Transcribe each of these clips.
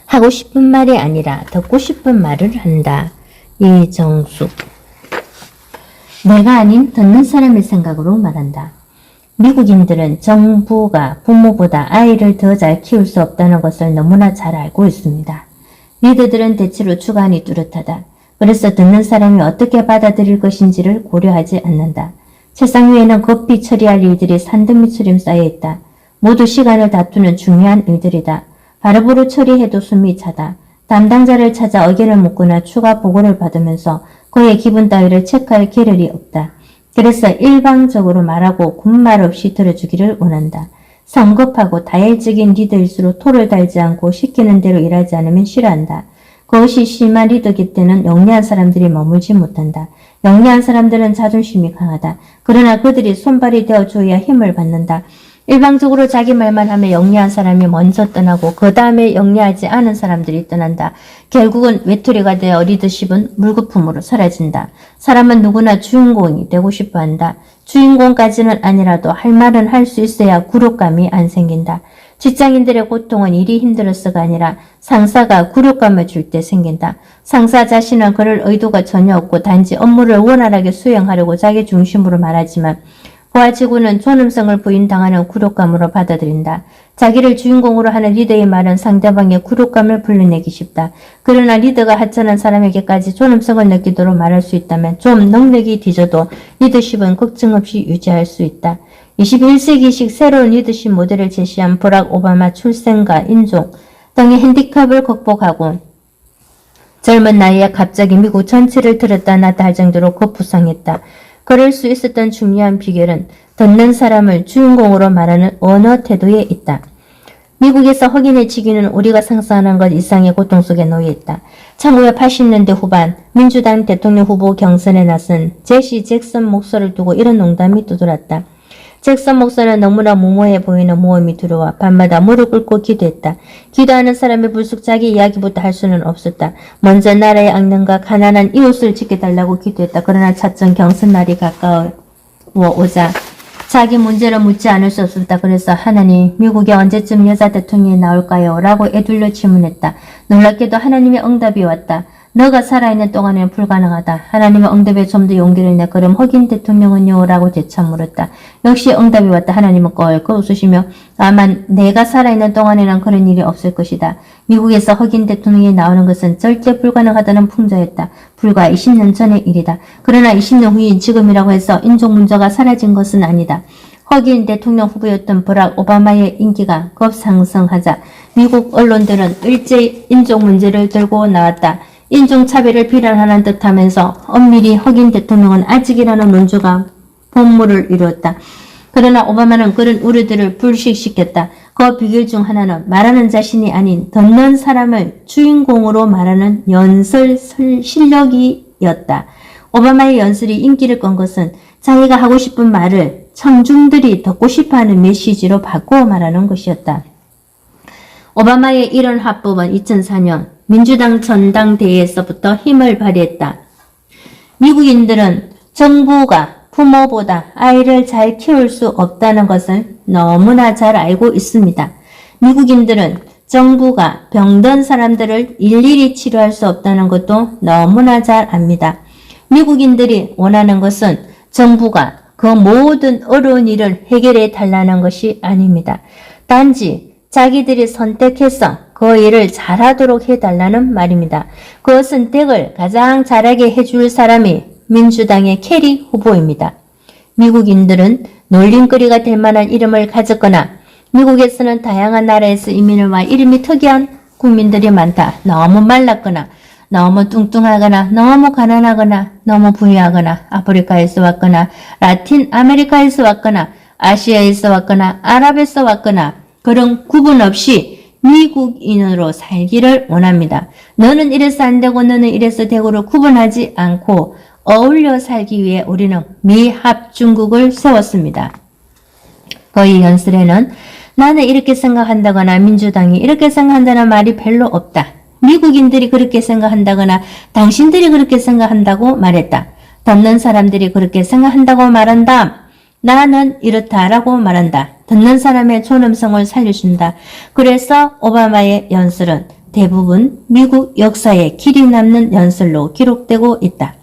하고 싶은 말이 아니라 듣고 싶은 말을 한다. 이정숙. 내가 아닌 듣는 사람의 생각으로 말한다. 미국인들은 정부가 부모보다 아이를 더 잘 키울 수 없다는 것을 너무나 잘 알고 있습니다. 리더들은 대체로 주관이 뚜렷하다. 그래서 듣는 사람이 어떻게 받아들일 것인지를 고려하지 않는다. 세상 위에는 급히 처리할 일들이 산더미처럼 쌓여있다. 모두 시간을 다투는 중요한 일들이다. 바로바로 처리해도 숨이 차다. 담당자를 찾아 의견을 묻거나 추가 보고를 받으면서 그의 기분 따위를 체크할 겨를이 없다. 그래서 일방적으로 말하고 군말 없이 들어주기를 원한다. 성급하고 다혈적인 리더일수록 토를 달지 않고 시키는 대로 일하지 않으면 싫어한다. 그것이 심한 리더 곁에는 영리한 사람들이 머물지 못한다. 영리한 사람들은 자존심이 강하다. 그러나 그들이 손발이 되어줘야 힘을 받는다. 일방적으로 자기 말만 하며 영리한 사람이 먼저 떠나고 그 다음에 영리하지 않은 사람들이 떠난다. 결국은 외톨이가 되어 리더십은 물거품으로 사라진다. 사람은 누구나 주인공이 되고 싶어한다. 주인공까지는 아니라도 할 말은 할 수 있어야 굴욕감이 안 생긴다. 직장인들의 고통은 일이 힘들어서가 아니라 상사가 굴욕감을 줄 때 생긴다. 상사 자신은 그럴 의도가 전혀 없고 단지 업무를 원활하게 수행하려고 자기 중심으로 말하지만 부하직원은 존엄성을 부인당하는 굴욕감으로 받아들인다. 자기를 주인공으로 하는 리더의 말은 상대방의 굴욕감을 불러내기 쉽다. 그러나 리더가 하찮은 사람에게까지 존엄성을 느끼도록 말할 수 있다면 좀 능력이 뒤져도 리더십은 걱정 없이 유지할 수 있다. 21세기식 새로운 리더십 모델을 제시한 버락 오바마 출생과 인종 등의 핸디캡을 극복하고 젊은 나이에 갑자기 미국 전체를 들었다 놨다 할 정도로 급부상했다. 그럴 수 있었던 중요한 비결은 듣는 사람을 주인공으로 말하는 언어 태도에 있다. 미국에서 흑인의 직위는 우리가 상상하는 것 이상의 고통 속에 놓여 있다. 1980년대 후반 민주당 대통령 후보 경선에 나선 제시 잭슨 목사를 두고 이런 농담이 떠돌았다. 잭슨 목사는 너무나 무모해 보이는 모험이 두려워 밤마다 무릎 꿇고 기도했다. 기도하는 사람이 불쑥 자기 이야기부터 할 수는 없었다. 먼저 나라의 악령과 가난한 이웃을 지켜달라고 기도했다. 그러나 차츰 경선 날이 가까워 오자 자기 문제를 묻지 않을 수 없었다. 그래서 하나님, 미국에 언제쯤 여자 대통령이 나올까요? 라고 애둘러 질문했다. 놀랍게도 하나님의 응답이 왔다. 너가 살아있는 동안에는 불가능하다. 하나님의 응답에 좀 더 용기를 내. 그럼 흑인 대통령은요? 라고 재차 물었다. 역시 응답이 왔다. 하나님은 껄껄 웃으시며 다만 내가 살아있는 동안에는 그런 일이 없을 것이다. 미국에서 흑인 대통령이 나오는 것은 절대 불가능하다는 풍자였다. 불과 20년 전의 일이다. 그러나 20년 후인 지금이라고 해서 인종 문제가 사라진 것은 아니다. 흑인 대통령 후보였던 버락 오바마의 인기가 급상승하자 미국 언론들은 일제히 인종 문제를 들고 나왔다. 인종차별을 비난하는 듯하면서 엄밀히 흑인 대통령은 아직이라는 논조가 본물을 이루었다. 그러나 오바마는 그런 우려들을 불식시켰다. 그 비결 중 하나는 말하는 자신이 아닌 듣는 사람을 주인공으로 말하는 연설 실력이었다. 오바마의 연설이 인기를 끈 것은 자기가 하고 싶은 말을 청중들이 듣고 싶어하는 메시지로 바꾸어 말하는 것이었다. 오바마의 이런 화법은 2004년 민주당 전당대회에서부터 힘을 발휘했다. 미국인들은 정부가 부모보다 아이를 잘 키울 수 없다는 것을 너무나 잘 알고 있습니다. 미국인들은 정부가 병든 사람들을 일일이 치료할 수 없다는 것도 너무나 잘 압니다. 미국인들이 원하는 것은 정부가 그 모든 어려운 일을 해결해 달라는 것이 아닙니다. 단지 자기들이 선택해서 그 일을 잘하도록 해달라는 말입니다. 그 선택을 가장 잘하게 해줄 사람이 민주당의 캐리 후보입니다. 미국인들은 놀림거리가 될 만한 이름을 가졌거나 미국에서는 다양한 나라에서 이민을 와 이름이 특이한 국민들이 많다. 너무 말랐거나 너무 뚱뚱하거나 너무 가난하거나 너무 부유하거나 아프리카에서 왔거나 라틴 아메리카에서 왔거나 아시아에서 왔거나 아랍에서 왔거나 그런 구분 없이 미국인으로 살기를 원합니다. 너는 이래서 안 되고 너는 이래서 되고를 구분하지 않고 어울려 살기 위해 우리는 미합중국을 세웠습니다. 거의 연설에는 나는 이렇게 생각한다거나 민주당이 이렇게 생각한다는 말이 별로 없다. 미국인들이 그렇게 생각한다거나 당신들이 그렇게 생각한다고 말했다. 듣는 사람들이 그렇게 생각한다고 말한다. 나는 이렇다라고 말한다. 듣는 사람의 존엄성을 살려준다. 그래서 오바마의 연설은 대부분 미국 역사에 길이 남는 연설로 기록되고 있다.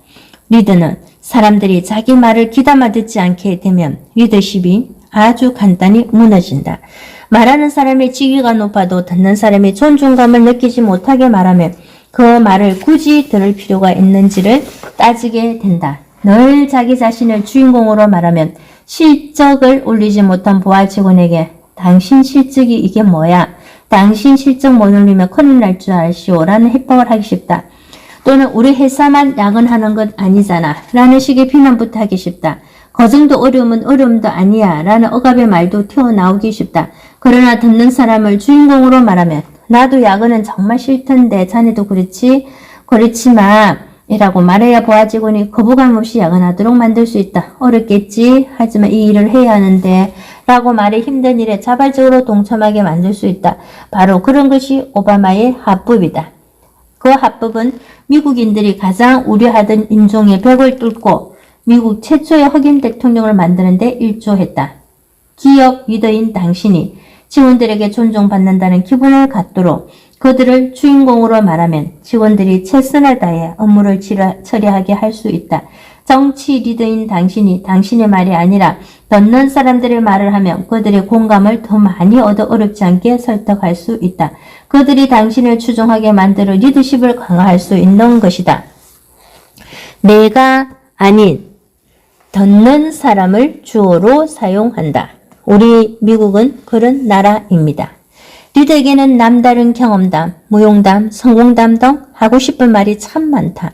리더는 사람들이 자기 말을 귀담아 듣지 않게 되면 리더십이 아주 간단히 무너진다. 말하는 사람의 직위가 높아도 듣는 사람이 존중감을 느끼지 못하게 말하면 그 말을 굳이 들을 필요가 있는지를 따지게 된다. 늘 자기 자신을 주인공으로 말하면 실적을 올리지 못한 부하 직원에게 당신 실적이 이게 뭐야? 당신 실적 못 올리면 큰일 날 줄 알시오 라는 해법을 하기 쉽다. 또는 우리 회사만 야근하는 건 아니잖아 라는 식의 비난부터 하기 쉽다. 그 정도 어려움은 어려움도 아니야 라는 억압의 말도 튀어나오기 쉽다. 그러나 듣는 사람을 주인공으로 말하면 나도 야근은 정말 싫던데 자네도 그렇지만 이라고 말해야 부하 직원이 거부감 없이 야근하도록 만들 수 있다. 어렵겠지? 하지만 이 일을 해야 하는데 라고 말해 힘든 일에 자발적으로 동참하게 만들 수 있다. 바로 그런 것이 오바마의 합법이다. 그 합법은 미국인들이 가장 우려하던 인종의 벽을 뚫고 미국 최초의 흑인 대통령을 만드는 데 일조했다. 기업 리더인 당신이 직원들에게 존중받는다는 기분을 갖도록 그들을 주인공으로 말하면 직원들이 최선을 다해 업무를 처리하게 할 수 있다. 정치 리더인 당신이 당신의 말이 아니라 듣는 사람들의 말을 하면 그들의 공감을 더 많이 얻어 어렵지 않게 설득할 수 있다. 그들이 당신을 추종하게 만들어 리더십을 강화할 수 있는 것이다. 내가 아닌 듣는 사람을 주어로 사용한다. 우리 미국은 그런 나라입니다. 리더에게는 남다른 경험담, 무용담, 성공담 등 하고 싶은 말이 참 많다.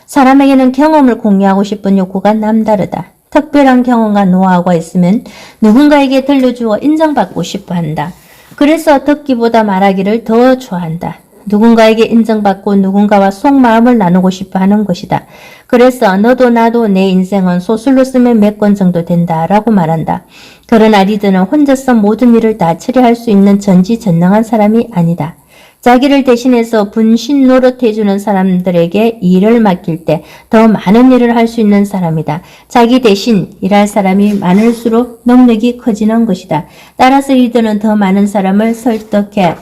사람에게는 경험을 공유하고 싶은 욕구가 남다르다. 특별한 경험과 노하우가 있으면 누군가에게 들려주어 인정받고 싶어 한다. 그래서 듣기보다 말하기를 더 좋아한다. 누군가에게 인정받고 누군가와 속마음을 나누고 싶어 하는 것이다. 그래서 너도 나도 내 인생은 소설로 쓰면 몇 권 정도 된다 라고 말한다. 그러나 리더는 혼자서 모든 일을 다 처리할 수 있는 전지전능한 사람이 아니다. 자기를 대신해서 분신 노릇해주는 사람들에게 일을 맡길 때 더 많은 일을 할 수 있는 사람이다. 자기 대신 일할 사람이 많을수록 능력이 커지는 것이다. 따라서 리더는 더 많은 사람을 설득해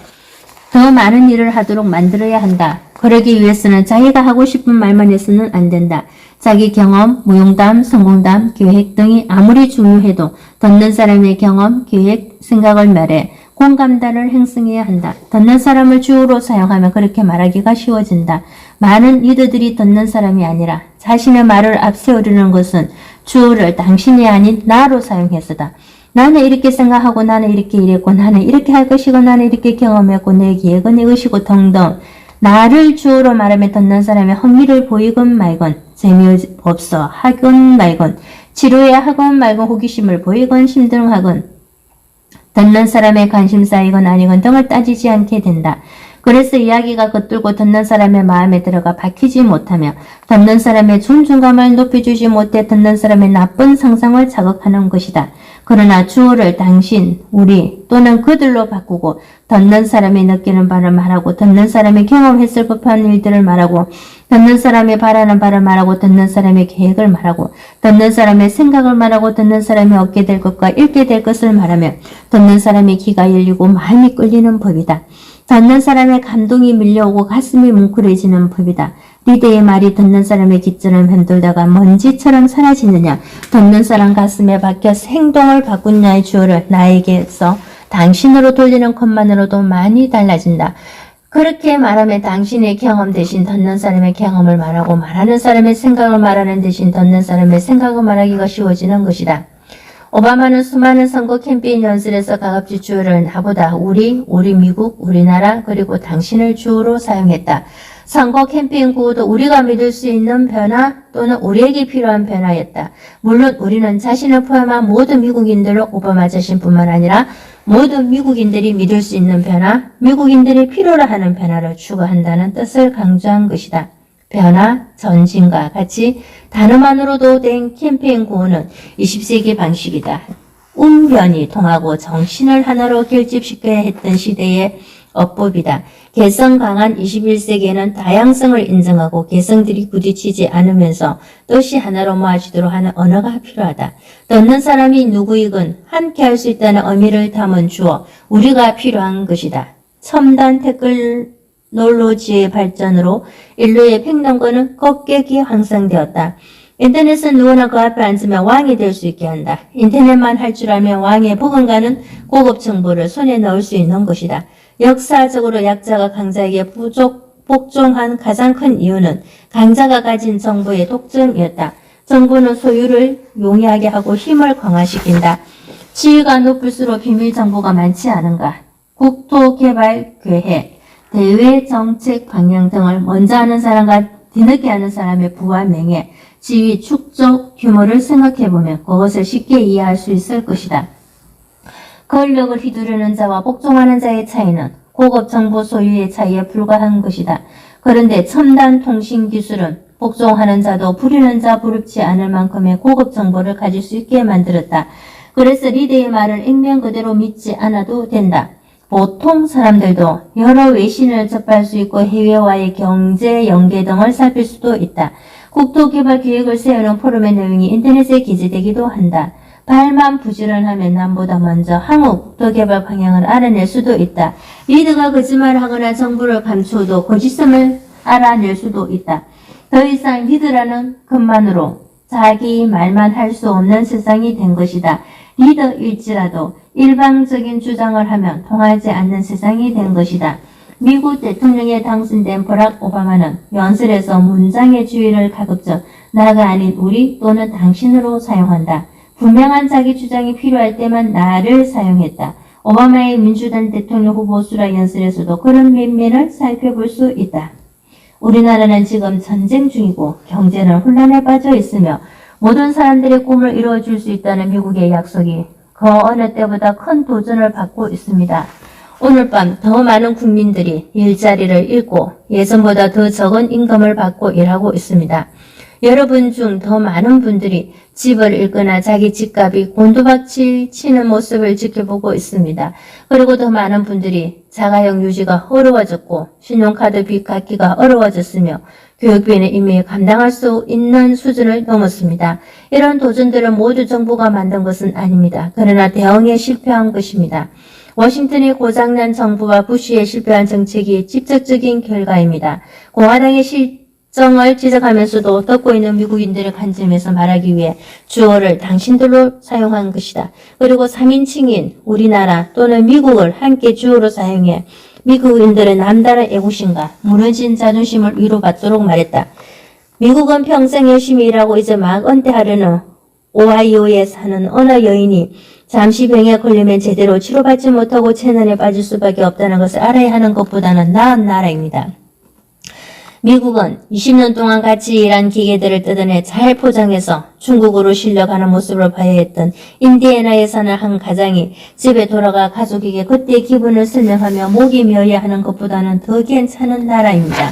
더 많은 일을 하도록 만들어야 한다. 그러기 위해서는 자기가 하고 싶은 말만 해서는 안 된다. 자기 경험, 무용담, 성공담, 계획 등이 아무리 중요해도 듣는 사람의 경험, 계획, 생각을 말해 공감단을 형성해야 한다. 듣는 사람을 주어로 사용하면 그렇게 말하기가 쉬워진다. 많은 리더들이 듣는 사람이 아니라 자신의 말을 앞세우려는 것은 주어를 당신이 아닌 나로 사용해서다. 나는 이렇게 생각하고 나는 이렇게 일했고 나는 이렇게 할 것이고 나는 이렇게 경험했고 내 계획은 이것이고 등등 나를 주어로 말하며 듣는 사람의 흥미를 보이건 말건 재미없어 하건 말건 지루해 하건 말건 호기심을 보이건 심드렁하건 듣는 사람의 관심사이건 아니건 등을 따지지 않게 된다. 그래서 이야기가 겉돌고 듣는 사람의 마음에 들어가 박히지 못하며 듣는 사람의 존중감을 높여주지 못해 듣는 사람의 나쁜 상상을 자극하는 것이다. 그러나 주어를 당신, 우리 또는 그들로 바꾸고 듣는 사람이 느끼는 바를 말하고 듣는 사람이 경험했을 법한 일들을 말하고 듣는 사람이 바라는 바를 말하고 듣는 사람의 계획을 말하고 듣는 사람의 생각을 말하고 듣는 사람이 얻게 될 것과 잃게 될 것을 말하며 듣는 사람의 귀가 열리고 마음이 끌리는 법이다. 듣는 사람의 감동이 밀려오고 가슴이 뭉클해지는 법이다. 리더의 말이 듣는 사람의 귓줄을 흔들다가 먼지처럼 사라지느냐 듣는 사람 가슴에 박혀 행동을 바꾸느냐의 주어를 나에게서 당신으로 돌리는 것만으로도 많이 달라진다. 그렇게 말하면 당신의 경험 대신 듣는 사람의 경험을 말하고 말하는 사람의 생각을 말하는 대신 듣는 사람의 생각을 말하기가 쉬워지는 것이다. 오바마는 수많은 선거 캠페인 연설에서 가급적 주어를 나보다 우리 미국, 우리나라 그리고 당신을 주어로 사용했다. 선거 캠페인 구호도 우리가 믿을 수 있는 변화 또는 우리에게 필요한 변화였다. 물론 우리는 자신을 포함한 모든 미국인들로 오바마 자신뿐만 아니라 모든 미국인들이 믿을 수 있는 변화, 미국인들이 필요로 하는 변화를 추구한다는 뜻을 강조한 것이다. 변화, 전진과 같이 단어만으로도 된 캠페인 구호는 20세기 방식이다. 운변이 통하고 정신을 하나로 결집시켜야 했던 시대의 어법이다. 개성 강한 21세기에는 다양성을 인정하고 개성들이 부딪히지 않으면서 뜻이 하나로 모아지도록 하는 언어가 필요하다. 듣는 사람이 누구이건 함께 할 수 있다는 의미를 담은 주어 우리가 필요한 것이다. 첨단 댓글로 테크놀로지의 발전으로 인류의 팽창권은 급격히 향상되었다. 인터넷은 누구나 그 앞에 앉으면 왕이 될 수 있게 한다. 인터넷만 할 줄 알면 왕의 버금가는 고급 정보를 손에 넣을 수 있는 것이다. 역사적으로 약자가 강자에게 복종한 가장 큰 이유는 강자가 가진 정보의 독점이었다. 정보는 소유를 용이하게 하고 힘을 강화시킨다. 지위가 높을수록 비밀 정보가 많지 않은가? 국토개발계획, 대외 정책 방향 등을 먼저 하는 사람과 뒤늦게 하는 사람의 부와 명예, 지위, 축적 규모를 생각해보면 그것을 쉽게 이해할 수 있을 것이다. 권력을 휘두르는 자와 복종하는 자의 차이는 고급 정보 소유의 차이에 불과한 것이다. 그런데 첨단 통신 기술은 복종하는 자도 부리는 자 부럽지 않을 만큼의 고급 정보를 가질 수 있게 만들었다. 그래서 리더의 말을 액면 그대로 믿지 않아도 된다. 보통 사람들도 여러 외신을 접할 수 있고 해외와의 경제 연계 등을 살필 수도 있다. 국토개발 계획을 세우는 포럼의 내용이 인터넷에 기재되기도 한다. 발만 부지런하면 남보다 먼저 향후 국토개발 방향을 알아낼 수도 있다. 리더가 거짓말을 하거나 정보를 감추어도 거짓성을 알아낼 수도 있다. 더 이상 리더라는 것만으로 자기 말만 할 수 없는 세상이 된 것이다. 리더일지라도 일방적인 주장을 하면 통하지 않는 세상이 된 것이다. 미국 대통령에 당선된 버락 오바마는 연설에서 문장의 주의를 가급적 나가 아닌 우리 또는 당신으로 사용한다. 분명한 자기 주장이 필요할 때만 나를 사용했다. 오바마의 민주당 대통령 후보 수락 연설에서도 그런 면면을 살펴볼 수 있다. 우리나라는 지금 전쟁 중이고 경제는 혼란에 빠져 있으며 모든 사람들의 꿈을 이루어줄 수 있다는 미국의 약속이 그 어느 때보다 큰 도전을 받고 있습니다. 오늘 밤 더 많은 국민들이 일자리를 잃고 예전보다 더 적은 임금을 받고 일하고 있습니다. 여러분 중 더 많은 분들이 집을 잃거나 자기 집값이 곤두박질 치는 모습을 지켜보고 있습니다. 그리고 더 많은 분들이 자가용 유지가 어려워졌고 신용카드 빚 갚기가 어려워졌으며 교육비는 이미 감당할 수 있는 수준을 넘었습니다. 이런 도전들은 모두 정부가 만든 것은 아닙니다. 그러나 대응에 실패한 것입니다. 워싱턴의 고장난 정부와 부시의 실패한 정책이 직접적인 결과입니다. 공화당의 실정을 지적하면서도 듣고 있는 미국인들의 관점에서 말하기 위해 주어를 당신들로 사용한 것이다. 그리고 3인칭인 우리나라 또는 미국을 함께 주어로 사용해 미국인들의 남다른 애국심과 무너진 자존심을 위로받도록 말했다. 미국은 평생 열심히 일하고 이제 막 은퇴하려는 오하이오에 사는 어느 여인이 잠시 병에 걸리면 제대로 치료받지 못하고 재난에 빠질 수밖에 없다는 것을 알아야 하는 것보다는 나은 나라입니다. 미국은 20년 동안 같이 일한 기계들을 뜯어내 잘 포장해서 중국으로 실려가는 모습을 봐야 했던 인디애나에 사는 한 가장이 집에 돌아가 가족에게 그때의 기분을 설명하며 목이 메어야 하는 것보다는 더 괜찮은 나라입니다.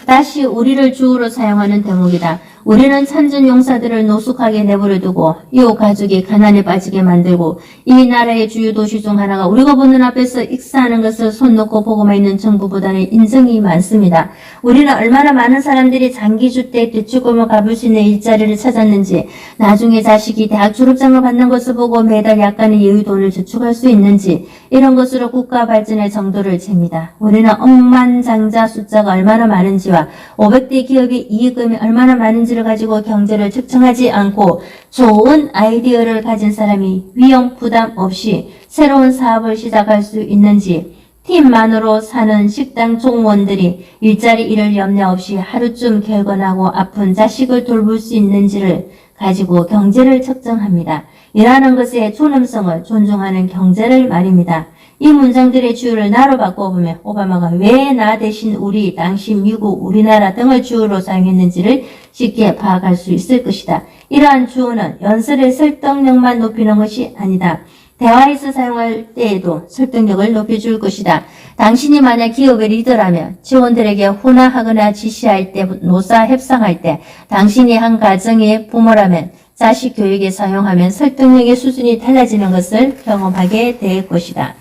다시 우리를 주어로 사용하는 대목이다. 우리는 참전 용사들을 노숙하게 내버려두고 이웃 가족이 가난에 빠지게 만들고 이 나라의 주요 도시 중 하나가 우리가 보는 앞에서 익사하는 것을 손 놓고 보고만 있는 정부보다는 인정이 많습니다. 우리는 얼마나 많은 사람들이 장기주택 대출금을 갚을 수 있는 일자리를 찾았는지, 나중에 자식이 대학 졸업장을 받는 것을 보고 매달 약간의 여유돈을 저축할 수 있는지, 이런 것으로 국가 발전의 정도를 잽니다. 우리는 억만장자 숫자가 얼마나 많은지와 500대 기업의 이익금이 얼마나 많은지를 가지고 경제를 측정하지 않고 좋은 아이디어를 가진 사람이 위험 부담 없이 새로운 사업을 시작할 수 있는지, 팀만으로 사는 식당 종원들이 일자리 잃을 염려 없이 하루쯤 결건하고 아픈 자식을 돌볼 수 있는지를 가지고 경제를 측정합니다. 일하는 것의 존엄성을 존중하는 경제를 말입니다. 이 문장들의 주어를 나로 바꿔보면 오바마가 왜 나 대신 우리, 당신, 미국, 우리나라 등을 주어로 사용했는지를 쉽게 파악할 수 있을 것이다. 이러한 주어는 연설의 설득력만 높이는 것이 아니다. 대화에서 사용할 때에도 설득력을 높여줄 것이다. 당신이 만약 기업의 리더라면 직원들에게 훈화하거나 지시할 때, 노사 협상할 때, 당신이 한 가정의 부모라면 자식 교육에 사용하면 설득력의 수준이 달라지는 것을 경험하게 될 것이다.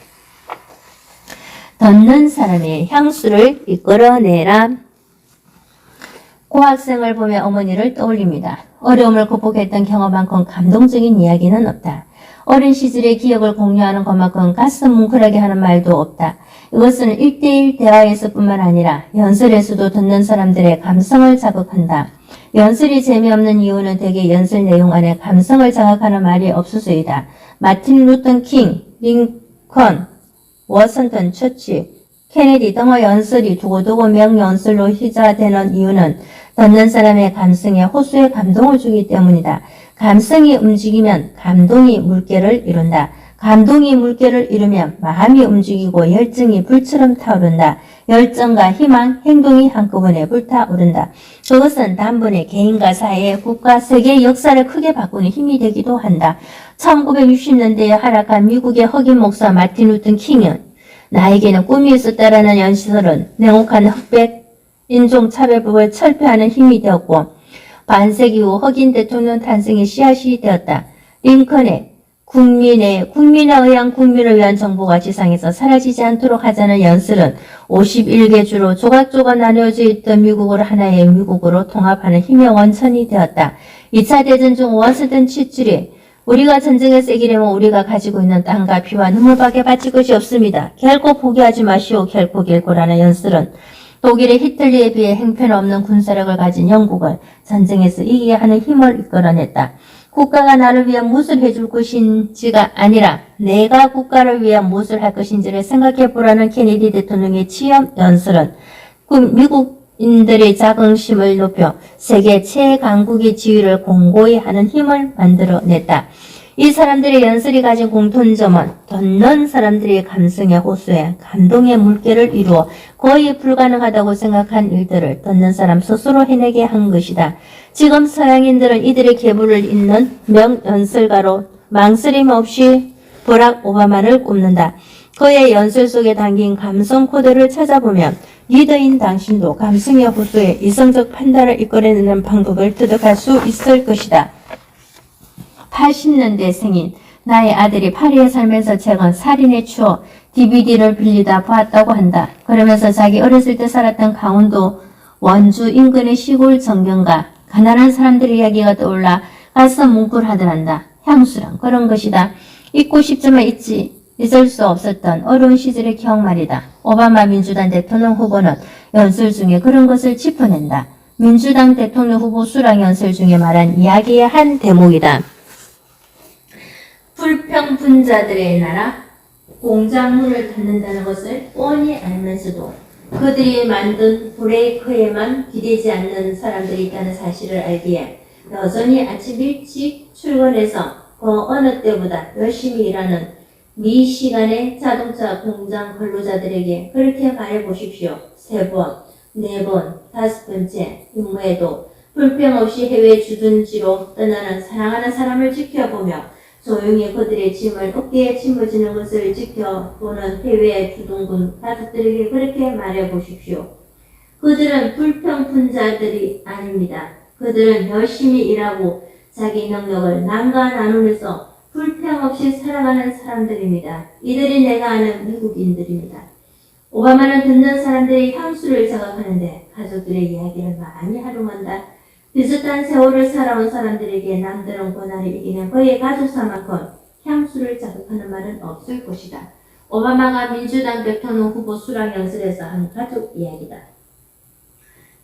듣는 사람의 향수를 이끌어내라. 고학생을 보며 어머니를 떠올립니다. 어려움을 극복했던 경험만큼 감동적인 이야기는 없다. 어린 시절의 기억을 공유하는 것만큼 가슴 뭉클하게 하는 말도 없다. 이것은 1대1 대화에서뿐만 아니라 연설에서도 듣는 사람들의 감성을 자극한다. 연설이 재미없는 이유는 대개 연설 내용 안에 감성을 자극하는 말이 없어서이다. 마틴 루터 킹, 링컨, 워싱턴, 처치, 케네디 등의 연설이 두고두고 명연설로 희자되는 이유는 듣는 사람의 감성에 호소에 감동을 주기 때문이다. 감성이 움직이면 감동이 물결을 이룬다. 감동이 물결을 이루면 마음이 움직이고 열정이 불처럼 타오른다. 열정과 희망, 행동이 한꺼번에 불타오른다. 그것은 단번에 개인과 사회, 국가, 세계의 역사를 크게 바꾸는 힘이 되기도 한다. 1960년대에 활약한 미국의 흑인 목사 마틴 루터 킹은 나에게는 꿈이 있었다라는 연설은 냉혹한 흑백 인종차별법을 철폐하는 힘이 되었고 반세기 후 흑인 대통령 탄생의 씨앗이 되었다. 링컨의 국민에 의한 국민을 위한 정부가 지상에서 사라지지 않도록 하자는 연설은 51개 주로 조각조각 나뉘어져 있던 미국을 하나의 미국으로 통합하는 힘의 원천이 되었다. 2차 대전 중 워싱턴 치출이 우리가 전쟁에서 이기려면 우리가 가지고 있는 땅과 피와 눈물밖에 바칠 것이 없습니다. 결코 포기하지 마시오. 결코라는 연설은 독일의 히틀러에 비해 형편없는 군사력을 가진 영국을 전쟁에서 이기게 하는 힘을 이끌어냈다. 국가가 나를 위해 무엇을 해줄 것인지가 아니라 내가 국가를 위해 무엇을 할 것인지를 생각해보라는 케네디 대통령의 취업 연설은 미국인들의 자긍심을 높여 세계 최강국의 지위를 공고히 하는 힘을 만들어냈다. 이 사람들의 연설이 가진 공통점은 듣는 사람들의 감성의 호소에 감동의 물결을 이루어 거의 불가능하다고 생각한 일들을 듣는 사람 스스로 해내게 한 것이다. 지금 서양인들은 이들의 계보를 잇는 명연설가로 망설임 없이 버락 오바마를 꼽는다. 그의 연설 속에 담긴 감성 코드를 찾아보면 리더인 당신도 감성의 호소에 이성적 판단을 이끌어내는 방법을 터득할 수 있을 것이다. 80년대 생인 나의 아들이 파리에 살면서 최근 살인의 추억 DVD를 빌리다 보았다고 한다. 그러면서 자기 어렸을 때 살았던 강원도 원주 인근의 시골 정경과 가난한 사람들의 이야기가 떠올라 가슴 뭉클하더란다. 향수란 그런 것이다. 잊고 싶지만 잊을 수 없었던 어려운 시절의 기억 말이다. 오바마 민주당 대통령 후보는 연설 중에 그런 것을 짚어낸다. 민주당 대통령 후보 수락 연설 중에 말한 이야기의 한 대목이다. 불평분자들의 나라, 공작문을 닫는다는 것을 뻔히 알면서도 그들이 만든 브레이크에만 기대지 않는 사람들이 있다는 사실을 알기에 여전히 아침 일찍 출근해서 그 어느 때보다 열심히 일하는 미시간의 자동차 공장 근로자들에게 그렇게 말해보십시오. 3번, 4번, 5번째 임무에도 불평 없이 해외 주둔지로 떠나는 사랑하는 사람을 지켜보며 조용히 그들의 짐을 어깨에 짊어지는 것을 지켜보는 해외 주둔군 가족들에게 그렇게 말해보십시오. 그들은 불평분자들이 아닙니다. 그들은 열심히 일하고 자기 능력을 남과 나누면서 불평 없이 살아가는 사람들입니다. 이들이 내가 아는 미국인들입니다. 오바마는 듣는 사람들의 향수를 자극하는데 가족들의 이야기를 많이 활용한다. 비슷한 세월을 살아온 사람들에게 남다른 고난을 이기는 그의 가족사만큼 향수를 자극하는 말은 없을 것이다. 오바마가 민주당 대통령 후보 수락 연설에서 한 가족 이야기다.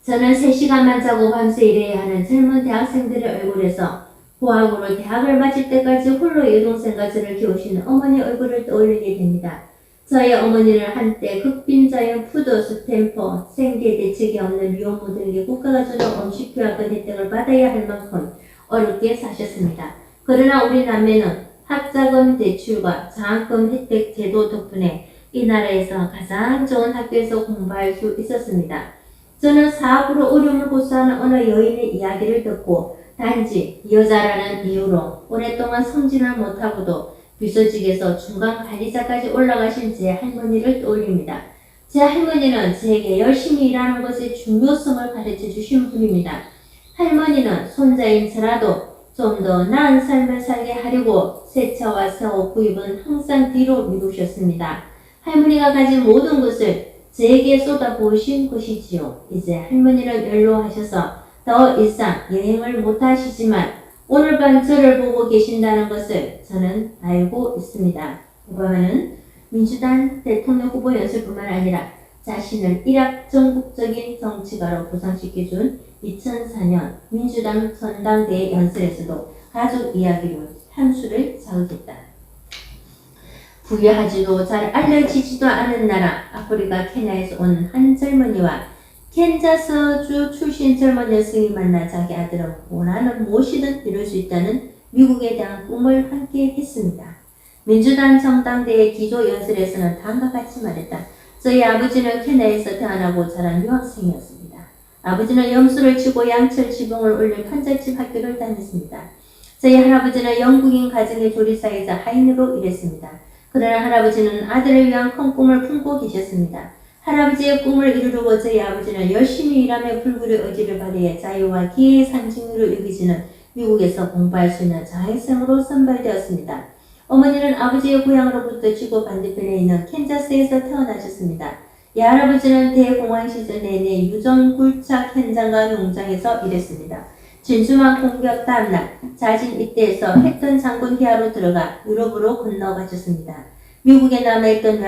저는 3시간만 자고 밤새 일해야 하는 젊은 대학생들의 얼굴에서 고학으로 대학을 마칠 때까지 홀로 여동생과 저를 키우시는 어머니 얼굴을 떠올리게 됩니다. 저희 어머니는 한때 극빈자연 푸드 스탬퍼 생계 대책이 없는 미혼모들에게 국가가 주는 엄식교학권 혜택을 받아야 할 만큼 어렵게 사셨습니다. 그러나 우리 남매는 학자금 대출과 장학금 혜택 제도 덕분에 이 나라에서 가장 좋은 학교에서 공부할 수 있었습니다. 저는 사업으로 어려움을 호소하는 어느 여인의 이야기를 듣고 단지 여자라는 이유로 오랫동안 승진을 못하고도 비서직에서 중간 관리자까지 올라가신 제 할머니를 떠올립니다. 제 할머니는 제게 열심히 일하는 것의 중요성을 가르쳐 주신 분입니다. 할머니는 손자인 저라도 좀 더 나은 삶을 살게 하려고 새 차와 새 옷 구입은 항상 뒤로 미루셨습니다. 할머니가 가진 모든 것을 제게 쏟아부으신 것이지요. 이제 할머니는 연로하셔서 더 이상 여행을 못하시지만 오늘 밤 저를 보고 계신다는 것을 저는 알고 있습니다. 오바마는 민주당 대통령 후보 연설뿐만 아니라 자신을 일학 전국적인 정치가로 부상시켜준 2004년 민주당 전당대회 연설에서도 가족 이야기로 향수를 자극했다. 부유하지도 잘 알려지지도 않은 나라 아프리카 케냐에서 온 한 젊은이와 캔자스주 출신 젊은 여성이 만나 자기 아들은 원하는 무엇이든 이룰 수 있다는 미국에 대한 꿈을 함께 했습니다. 민주당 정당대회 기조 연설에서는 다음과 같이 말했다. 저희 아버지는 케냐에서 태어나고 자란 유학생이었습니다. 아버지는 염소를 치고 양철 지붕을 올린 판잣집 학교를 다녔습니다. 저희 할아버지는 영국인 가정의 조리사이자 하인으로 일했습니다. 그러나 할아버지는 아들을 위한 큰 꿈을 품고 계셨습니다. 할아버지의 꿈을 이루려고 저희 아버지는 열심히 일하며 불굴의 의지를 발휘해 자유와 기회의 상징으로 여기지는 미국에서 공부할 수 있는 장학생으로 선발되었습니다. 어머니는 아버지의 고향으로부터 지구 반대편에 있는 캔자스에서 태어나셨습니다. 할아버지는 대공황 시절 내내 유전 굴착 현장과 농장에서 일했습니다. 진주만 공격 다음날 자진 입대해서 했던 장군 기하로 들어가 유럽으로 건너가셨습니다. 미국에 남아있던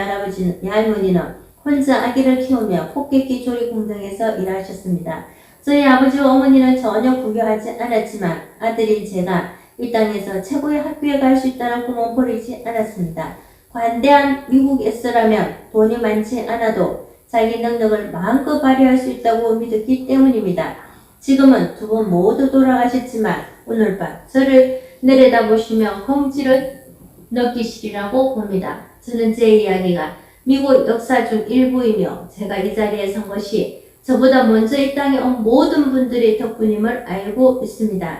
외할머니는 혼자 아기를 키우며 폭격기 조리 공장에서 일하셨습니다. 저희 아버지와 어머니는 전혀 부유하지 않았지만 아들인 제가 이 땅에서 최고의 학교에 갈 수 있다는 꿈은 버리지 않았습니다. 관대한 미국에서라면 돈이 많지 않아도 자기 능력을 마음껏 발휘할 수 있다고 믿었기 때문입니다. 지금은 두 분 모두 돌아가셨지만 오늘 밤 저를 내려다보시며 긍지를 느끼시리라고 봅니다. 저는 제 이야기가 미국 역사 중 일부이며 제가 이 자리에 선 것이 저보다 먼저 이 땅에 온 모든 분들의 덕분임을 알고 있습니다.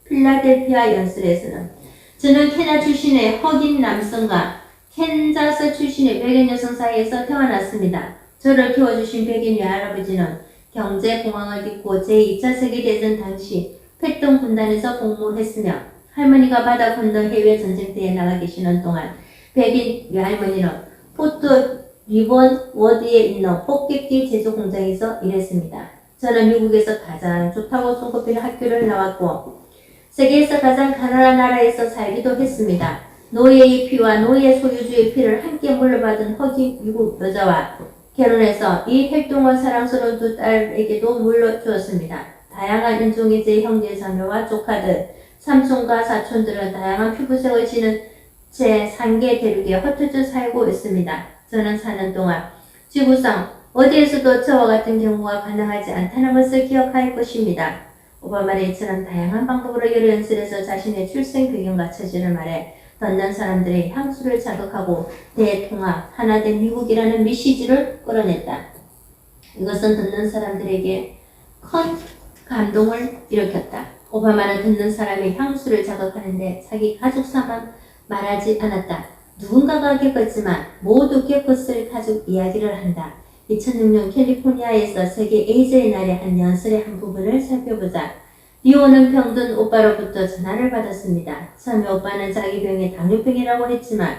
필라델피아 연설에서는 저는 케냐 출신의 흑인 남성과 캔자스 출신의 백인 여성 사이에서 태어났습니다. 저를 키워주신 백인 외할아버지는 경제공황을 딛고 제2차 세계대전 당시 패턴 군단에서 복무했으며 할머니가 바다 건너 해외 전쟁터에 나가 계시는 동안 백인 외할머니는 포트 리본 워드에 있는 폭격기 제조 공장에서 일했습니다. 저는 미국에서 가장 좋다고 손꼽히는 학교를 나왔고 세계에서 가장 가난한 나라에서 살기도 했습니다. 노예의 피와 노예 소유주의 피를 함께 물려받은 흑인 미국 여자와 결혼해서 이 활동을 사랑스러운 두 딸에게도 물려주었습니다. 다양한 인종의 제 형제 자매와 조카들, 삼촌과 사촌들은 다양한 피부색을 지닌 제 3개 대륙에 흩어져 살고 있습니다. 저는 사는 동안 지구상 어디에서도 저와 같은 경우가 가능하지 않다는 것을 기억할 것입니다. 오바마는 이처럼 다양한 방법으로 여러 연설에서 자신의 출생 배경과 처지를 말해 듣는 사람들의 향수를 자극하고 대통합, 하나된 미국이라는 메시지를 끌어냈다. 이것은 듣는 사람들에게 큰 감동을 일으켰다. 오바마는 듣는 사람의 향수를 자극하는데 자기 가족사만 말하지 않았다. 누군가가 겪었지만 모두 겪었을 가족 이야기를 한다. 2006년 캘리포니아에서 세계 에이즈의 날의 한 연설의 한 부분을 살펴보자. 리오는 병든 오빠로부터 전화를 받았습니다. 처음에 오빠는 자기 병이 당뇨병이라고 했지만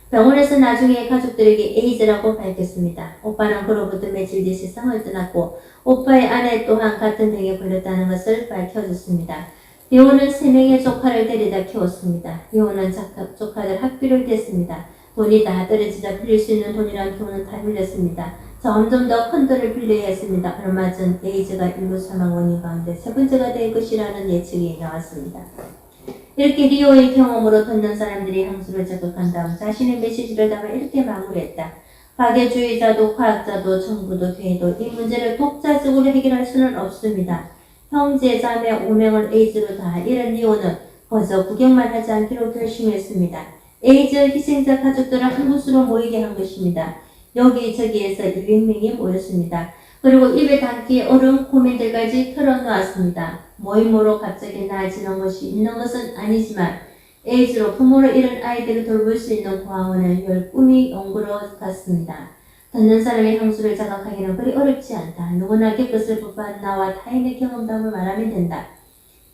병원에서 나중에 가족들에게 에이즈라고 밝혔습니다. 오빠는 그로부터 며칠 뒤 세상을 떠났고 오빠의 아내 또한 같은 병에 걸렸다는 것을 밝혀줬습니다. 리오는 3명의 조카를 데려다 키웠습니다. 리오는 조카들 학비를 댔습니다. 돈이 다 떨어지자 빌릴 수 있는 돈이란 돈은 다 빌렸습니다. 점점 더 큰 돈을 빌려야 했습니다. 얼마 전 에이즈가 인구 사망 원인 가운데 세 번째가 될 것이라는 예측이 나왔습니다. 이렇게 리오의 경험으로 듣는 사람들이 향수를 자극한 다음 자신의 메시지를 담아 이렇게 마무리했다. 파괴주의자도 과학자도 정부도 교회도 이 문제를 독자적으로 해결할 수는 없습니다. 형제, 자매, 오명을 에이즈로 다 잃은 리오는 벌써 구경만 하지 않기로 결심했습니다. 에이즈 희생자 가족들을 한 곳으로 모이게 한 것입니다. 여기저기에서 200명이 모였습니다. 그리고 입에 담기 어려운 고민들까지 털어놓았습니다. 모임으로 갑자기 나아지는 것이 있는 것은 아니지만 에이즈로 부모를 잃은 아이들을 돌볼 수 있는 고아원을 열 꿈이 연구로 갔습니다. 듣는 사람의 향수를 자각하기는 그리 어렵지 않다. 누구나 겪었을 법한 나와 타인의 경험담을 말하면 된다.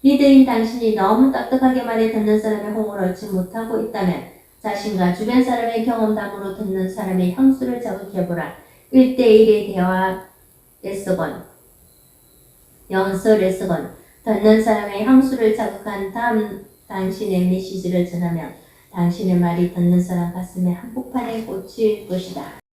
리더인 당신이 너무 딱딱하게 말해 듣는 사람의 호응을 얻지 못하고 있다면 자신과 주변 사람의 경험담으로 듣는 사람의 향수를 자극해보라. 1대1의 대화에서건 연설에서건 듣는 사람의 향수를 자극한 다음 당신의 메시지를 전하면 당신의 말이 듣는 사람 가슴에 한복판에 꽂힐 것이다.